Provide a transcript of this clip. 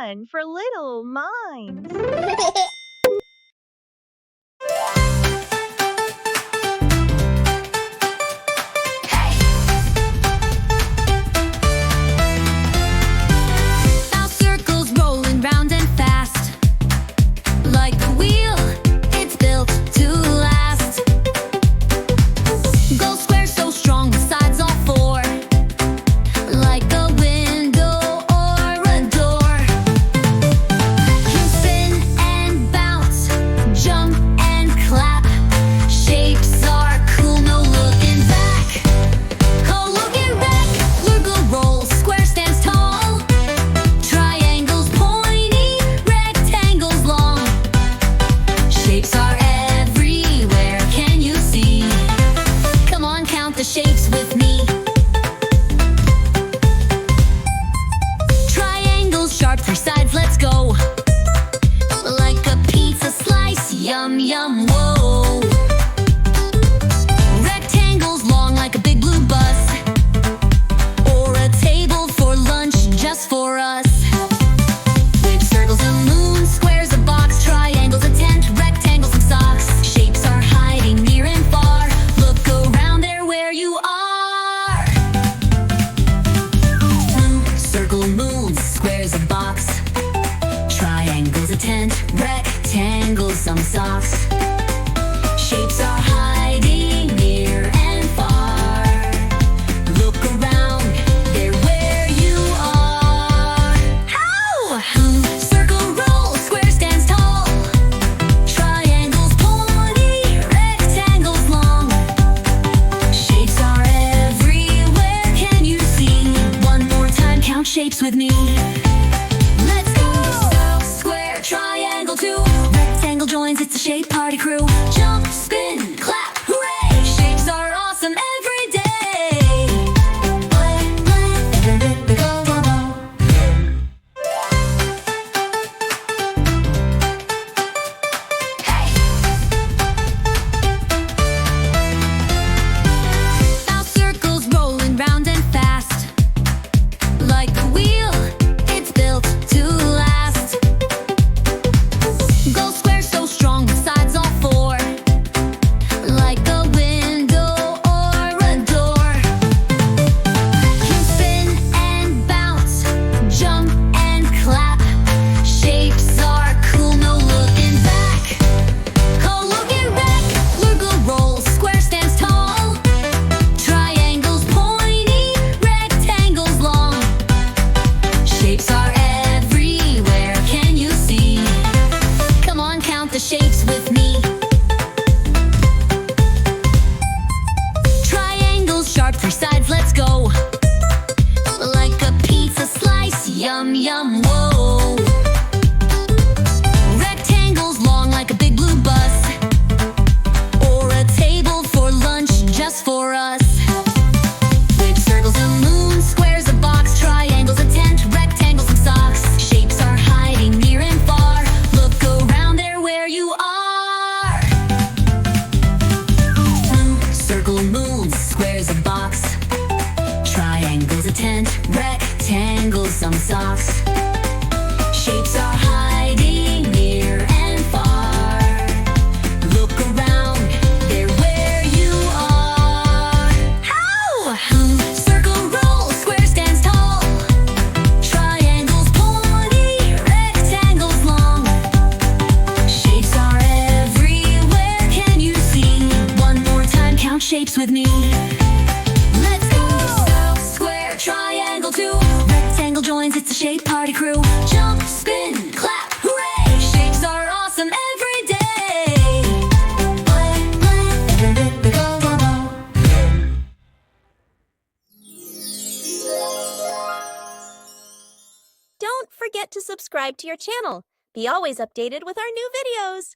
fun for little minds. Now circles rolling round and fast, like a wheel, it's built to last. Go square so strong with sides all four, like a window or a door. You spin and bounce, jump and clap. Shapes are cool, no looking back. Oh, look at rectangle rolls, square stands tall. Triangles pointy, rectangles long. Shapes are everywhere, can you see? Come on, count the shapes with me. Triangles sharp, three sides, let's go. Like a pizza slice, yum, yum, whoa. Rectangles long like a big blue bus, or a table for lunch just for us. With circles a moon, squares a box, triangles a tent, rectangles some socks. Shapes are hiding near and far. Look around there where you are. Circle moon, squares a box, triangles a tent, rectangles some socks. Shapes are hiding near and far. Look around, they're where you are. How? Circle roll, square stands tall. Triangles pointy, rectangles long. Shapes are everywhere, can you see? One more time, count shapes with me. Let's go! Square, triangle, two. Rectangle joins, it's a shape party crew. Jump, spin, clap, hooray! Shapes are awesome every day. Hey! Now circles rolling round and fast, like a wheel, it's built to last. Go square so strong with sides all four, like a window or a door. You spin and bounce, jump and clap. Shapes are cool, no looking back. Oh, look at rectangle rolls, square stands tall. Triangles pointy, rectangles long. Shapes are everywhere, can you see? Come on, count the shapes with me. Triangles sharp, three sides, let's go. Like a pizza slice, yum, yum, whoa. Rectangles long like a big blue bus, or a table for lunch just for us. With circles a moon, squares a box, triangles a tent, rectangles some socks. Shapes are hiding near and far. Look around there where you are. Circle moon, squares a box, triangles a tent, rectangles some socks. Shapes are hiding near and far. Look around, they're where you are. How? Circle roll, square stands tall. Triangles pointy, rectangles long. Shapes are everywhere, can you see? One more time, count shapes with me. Let's go! Square, triangle, two. Rectangle joins, it's a shape party crew. Jump, spin, clap, hooray! Shapes are awesome every day. Don't forget to subscribe to your channel. Be always updated with our new videos.